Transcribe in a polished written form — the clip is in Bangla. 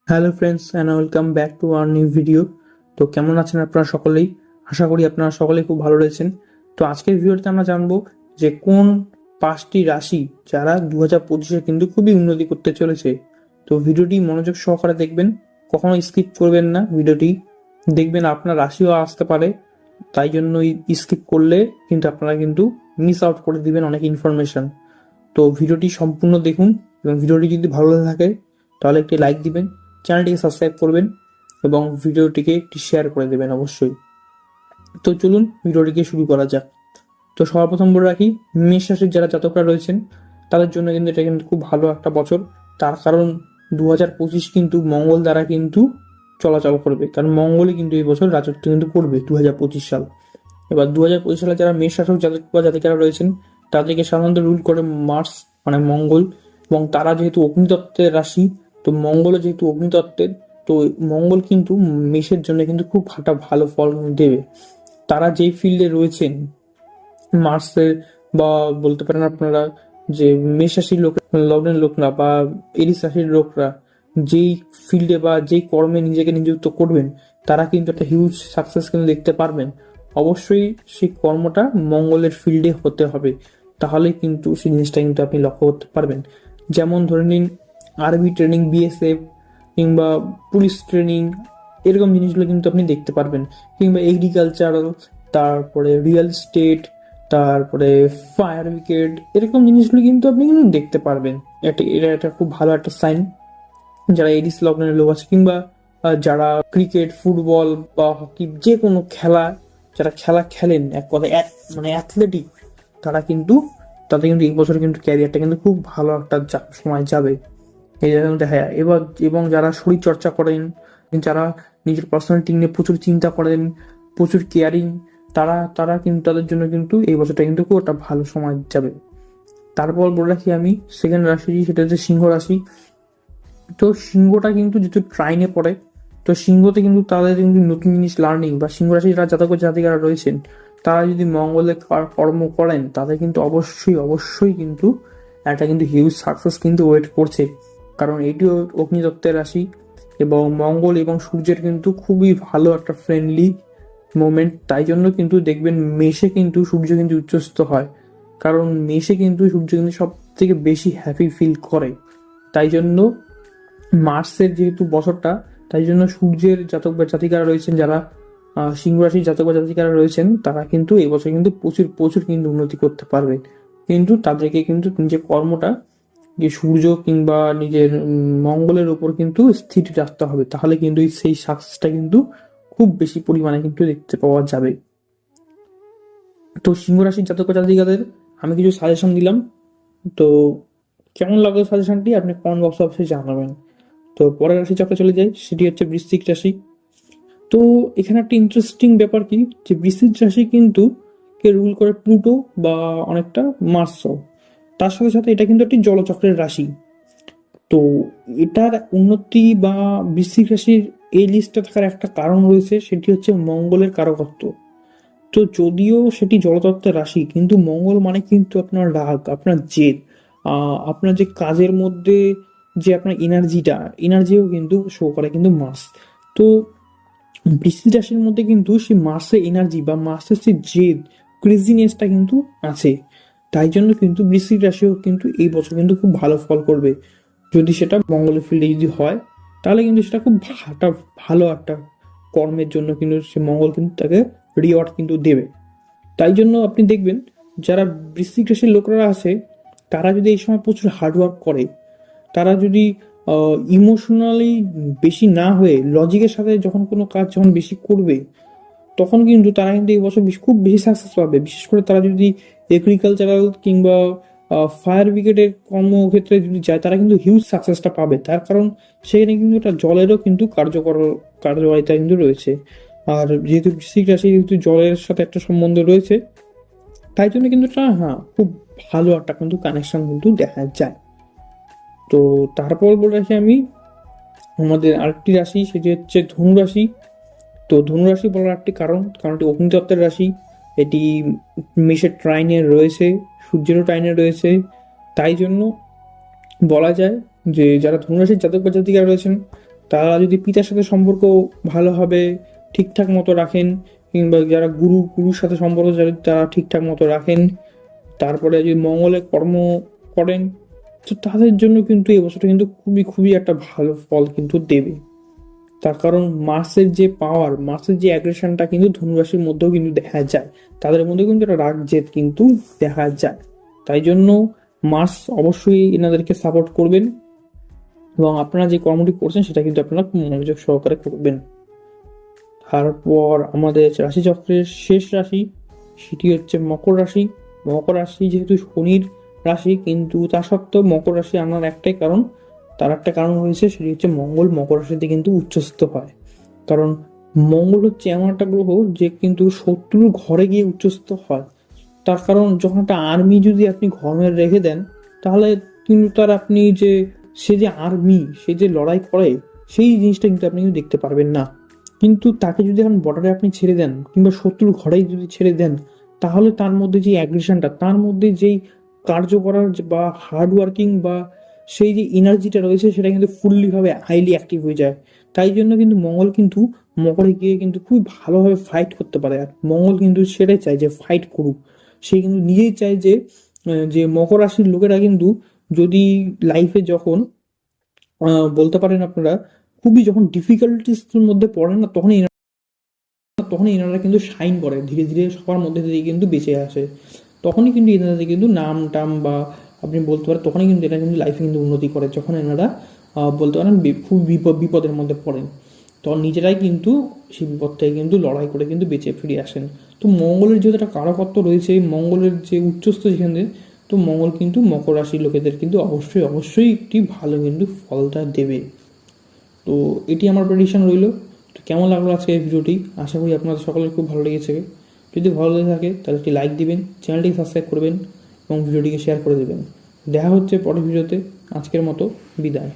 Hello friends and welcome back to our new video. তো কেমন আছেন আপনারা সকলেই? আশা করি আপনারা সকলেই খুব ভালো রয়েছেন। তো আজকের ভিডিওতে আমরা জানবো যে কোন 5টি রাশি যারা 2025-এ কিন্তু খুবই উন্নতি করতে চলেছে। তো ভিডিওটি মনোযোগ সহকারে দেখবেন, কখনো স্কিপ করবেন না। ভিডিওটি দেখবেন আপনার রাশিও আসতে পারে, তাই জন্য স্কিপ করলে কিন্তু আপনারা কিন্তু মিস আউট করে দিবেন অনেক ইনফরমেশন। তো ভিডিওটি সম্পূর্ণ দেখুন এবং ভিডিওটি যদি ভালো লাগে তাহলে একটি লাইক দিবেন, চ্যানেলটিকে সাবস্ক্রাইব করবেন এবং ভিডিওটিকে একটি শেয়ার করে দেবেন অবশ্যই। তো চলুন ভিডিওটিকে শুরু করা যাক। তো সর্বপ্রথম বলে রাখি, মেষ রাশির যারা জাতকরা রয়েছেন তাদের জন্য কিন্তু এটা কিন্তু খুব ভালো একটা বছর। তার কারণ 2025 কিন্তু মঙ্গল দ্বারা কিন্তু চলাচল করবে, কারণ মঙ্গলই কিন্তু এই বছর রাজত্ব কিন্তু করবে 2025 সাল। এবার 2025 সালে যারা মেষ রাশি জাতক বা জাতিকারা রয়েছেন তাদেরকে সাধারণত রুল করে মার্স, মানে মঙ্গল। এবং তারা যেহেতু অগ্নিতত্ত্বের রাশি, তো মঙ্গলও যেহেতু অগ্নিতত্ত্বের, তো মঙ্গল কিন্তু মেষের জন্য কিন্তু খুব একটা ভালো ফল দেবে। তারা যেই ফিল্ডে রয়েছেন মার্সের, বা বলতে পারেন আপনারা যে মেষ রাশির লোক, লগ্নের লোকরা বা এরিস রাশির লোকরা যেই ফিল্ডে বা যেই কর্মে নিজেকে নিযুক্ত করবেন তারা কিন্তু একটা হিউজ সাকসেস কিন্তু দেখতে পারবেন। অবশ্যই সেই কর্মটা মঙ্গলের ফিল্ডে হতে হবে, তাহলে কিন্তু সেই জিনিসটা কিন্তু আপনি লক্ষ্য করতে পারবেন। যেমন ধরে নিন আর্মি ট্রেনিং, বিএসএফ কিংবা পুলিশ ট্রেনিং, এরকম জিনিসগুলো কিন্তু আপনি দেখতে পারবেন। কিংবা এগ্রিকালচারাল, তারপরে রিয়েল এস্টেট, তারপরে ফায়ার ব্রিগেড, এরকম জিনিসগুলো কিন্তু আপনি কিন্তু দেখতে পারবেন। এটা একটা খুব ভালো একটা সাইন। যারা এডিস লগ্নের লোক আছে কিংবা যারা ক্রিকেট, ফুটবল বা হকি, যে কোনো খেলা, যারা খেলা খেলেন, এক কথায় মানে অ্যাথলেটিক, তারা কিন্তু তাদের কিন্তু এই বছর কিন্তু ক্যারিয়ারটা কিন্তু খুব ভালো একটা সময় যাবে, এই যেমন দেখা যায়। এবার এবং যারা শরীর চর্চা করেন, যারা নিজের পার্সোনালিটি নিয়ে প্রচুর চিন্তা করেন, প্রচুর কেয়ারিং, তারা তারা কিন্তু তাদের জন্য কিন্তু এই বছরটা কিন্তু খুব একটা ভালো সময় যাবে। তারপর বলে রাখি আমি সেকেন্ড রাশি, সেটা হচ্ছে সিংহ রাশি। তো সিংহটা কিন্তু যেহেতু ট্রাইনে পড়ে, তো সিংহতে কিন্তু তাদের কিন্তু নতুন জিনিস লার্নিং, বা সিংহ রাশির যারা জাতক জাতিকারা রয়েছেন তারা যদি মঙ্গলে কর্ম করেন তাদের কিন্তু অবশ্যই অবশ্যই কিন্তু একটা কিন্তু হিউজ সাকসেস কিন্তু ওয়েট করছে। কারণ এটিও অগ্নিতত্ত্বের রাশি এবং মঙ্গল এবং সূর্যের কিন্তু খুবই ভালো একটা ফ্রেন্ডলি মোমেন্ট। তাই জন্য কিন্তু দেখবেন মেষে কিন্তু সূর্য কিন্তু উচ্চস্থ হয়, কারণ মেষে কিন্তু সূর্য কিন্তু সব থেকে বেশি হ্যাপি ফিল করে। তাই জন্য মার্সের যেহেতু বছরটা, তাই জন্য সূর্যের জাতক বা জাতিকারা রয়েছেন, যারা সিংহ রাশির জাতক বা জাতিকারা রয়েছেন, তারা কিন্তু এই বছর কিন্তু প্রচুর প্রচুর কিন্তু উন্নতি করতে পারবে। কিন্তু তাদেরকে কিন্তু নিজের কর্মটা যে সূর্য কিংবা নিজের মঙ্গলের উপর কিন্তু স্থির রাখতে হবে, তাহলে কিন্তু সেই সাকসেসটা কিন্তু খুব বেশি পরিমাণে কিন্তু দেখতে পাওয়া যাবে। তো সিংহ রাশির জাতক বা জাতিকাদের আমি কিছু সাজেশন দিলাম। তো কেমন লাগলো সাজেশনটি আপনি কমেন্ট বক্সে অবশ্যই জানাবেন। তো পরের রাশি চক্রে চলে যাই, সেটি হচ্ছে বৃশ্চিক রাশি। তো এখানে একটা ইন্টারেস্টিং ব্যাপার কি, যে বৃশ্চিক রাশি কিন্তু কে রুল করে প্লুটো বা অনেকটা মার্সও। তার সাথে সাথে এটা কিন্তু একটি জলচক্রের রাশি। তো এটার উন্নতি বা বৃশ্চিক রাশির এই লিস্টে থাকার একটা কারণ রয়েছে, সেটি হচ্ছে মঙ্গলের কারকত্ব। তো যদিও সেটি জলতত্ত্বের রাশি, কিন্তু মঙ্গল মানে কিন্তু আপনার রাগ, আপনার জেদ, আপনার যে কাজের মধ্যে যে আপনার এনার্জিও কিন্তু শো করে কিন্তু মার্স। তো বৃশ্চিক রাশির মধ্যে কিন্তু সেই মার্সের এনার্জি বা মার্সের সেই জেদ, ক্রেজিনেসটা কিন্তু আছে। তাই জন্য কিন্তু বৃশ্চিক রাশিও কিন্তু এই বছর কিন্তু খুব ভালো ফল করবে। যদি সেটা মঙ্গলের ফিল্ডে যদি হয়, তাহলে কিন্তু সেটা খুব একটা ভালো একটা কর্মের জন্য কিন্তু সে মঙ্গল কিন্তু তাকে রিওয়ার্ড কিন্তু দেবে। তাই জন্য আপনি দেখবেন যারা বৃশ্চিক রাশির লোকরা আছে, তারা যদি এই সময় প্রচুর হার্ডওয়ার্ক করে, তারা যদি ইমোশনালি বেশি না হয়ে লজিকের সাথে যখন কোনো কাজ যখন বেশি করবে, তখন কিন্তু তারা কিন্তু এই বছর খুব বেশি সাকসেস পাবে। বিশেষ করে তারা যদি এগ্রিকালচারাল কিংবা ফায়ার ব্রিগেডের কর্মক্ষেত্রে যদি যায়, তারা কিন্তু হিউজ সাকসেসটা পাবে। তার কারণ সেখানে কিন্তু একটা জলেরও কিন্তু কার্যকারিতা কিন্তু রয়েছে। আর যেহেতু বৃশ্চিক রাশি যেহেতু জলের সাথে একটা সম্বন্ধ রয়েছে, তাই জন্য কিন্তু এটা খুব ভালো একটা কিন্তু কানেকশন কিন্তু দেখা যায়। তো তারপর বলে রাখি আমি আমাদের আরেকটি রাশি, সেটি হচ্ছে ধনু রাশি। তো ধনু রাশি বলার একটি কারণ এটি অগ্নিতত্ত্বের রাশি। এটি মেষের ট্রাইনে রয়েছে, সূর্যেরও ট্রাইনে রয়েছে। তাই জন্য বলা যায় যে যারা ধনু রাশির জাতক বা জাতিকা রয়েছেন তারা যদি পিতার সাথে সম্পর্ক ভালোভাবে ঠিকঠাক মতো রাখেন, কিংবা যারা গুরুর সাথে সম্পর্ক যারা তারা ঠিকঠাক মতো রাখেন, তারপরে যদি মঙ্গলে কর্ম করেন, তো তাদের জন্য কিন্তু এই বছরটা কিন্তু খুবই খুবই একটা ভালো ফল কিন্তু দেবে। তার কারণ মার্সের যে পাওয়ার, মার্সের যে অ্যাগ্রেশনটা কিন্তু ধনুরাশির মধ্যেও কিন্তু দেখা যায়, তাদের মধ্যে কিন্তু একটা রাগ জেদ কিন্তু দেখা যায়। তাই জন্য মার্স অবশ্যই এনাদেরকে সাপোর্ট করবেন, এবং আপনারা যে কর্মটি করছেন সেটা কিন্তু আপনারা খুব মনোযোগ সহকারে করবেন। তারপর আমাদের রাশিচক্রের শেষ রাশি, সেটি হচ্ছে মকর রাশি। মকর রাশি যেহেতু শনির রাশি, কিন্তু তা সত্ত্বেও মকর রাশি আনার একটাই কারণ, তার একটা কারণ রয়েছে, সেটি হচ্ছে মঙ্গল মকর রাশিতে কিন্তু উচ্চস্থ হয়। কারণ মঙ্গল হচ্ছে এমন একটা গ্রহ যে কিন্তু শত্রুর ঘরে গিয়ে উচ্চস্থ হয়। তার কারণ যখন একটা আর্মি যদি আপনি ঘরে রেখে দেন, তাহলে কিন্তু তার আপনি যে সে যে আর্মি, সে যে লড়াই করে, সেই জিনিসটা কিন্তু আপনি কিন্তু দেখতে পারবেন না। কিন্তু তাকে যদি এখন বর্ডারে আপনি ছেড়ে দেন, কিংবা শত্রুর ঘরেই যদি ছেড়ে দেন, তাহলে তার মধ্যে যে অ্যাগ্রেশনটা, তার মধ্যে যেই কার্য করার বা হার্ড ওয়ার্কিং বা সেই যে এনার্জিটা রয়েছে, সেটা কিন্তু ফুললি ভাবে হাইলি অ্যাক্টিভ হয়ে যায়। তাই জন্য কিন্তু মঙ্গল কিন্তু মকরে গিয়ে কিন্তু খুব ভালোভাবে ফাইট করতে পারে। আর মঙ্গল কিন্তু সেটাই চায় যে ফাইট করুক। সে কিন্তু নিজেই চায় যে যে মকর রাশির লোকেরা কিন্তু যদি লাইফে যখন বলতে পারেন আপনারা খুবই যখন ডিফিকাল্টিস মধ্যে পড়ে না, তখনই এনারা কিন্তু শাইন করে, ধীরে ধীরে সবার মধ্যে দিয়ে কিন্তু বেঁচে আসে। তখনই কিন্তু এনাদের কিন্তু নাম টাম বা আপনি বলতে পারেন, তখনই কিন্তু এরা কিন্তু লাইফে কিন্তু উন্নতি করে, যখন এনারা বলতে পারেন খুব বিপদের মধ্যে পড়েন, তখন নিজেরাই কিন্তু সেই বিপদ থেকে কিন্তু লড়াই করে কিন্তু বেঁচে ফিরে আসেন। তো মঙ্গলের যেহেতু একটা কারকত্ব রয়েছে, মঙ্গলের যে উচ্চস্থ যেখানে, তো মঙ্গল কিন্তু মকর রাশির লোকেদের কিন্তু অবশ্যই অবশ্যই একটি ভালো কিন্তু ফলটা দেবে। তো এটি আমার প্রেডিকশন রইল। তো কেমন লাগলো আজকে এই ভিডিওটি, আশা করি আপনাদের সকলের খুব ভালো লেগেছে। যদি ভালো লেগে থাকে তাহলে একটি লাইক দিবেন, চ্যানেলটিকে সাবস্ক্রাইব করবেন এবং ভিডিওটিকে শেয়ার করে দেবেন। দেখা হচ্ছে পরের ভিডিওতে। আজকের মতো বিদায়।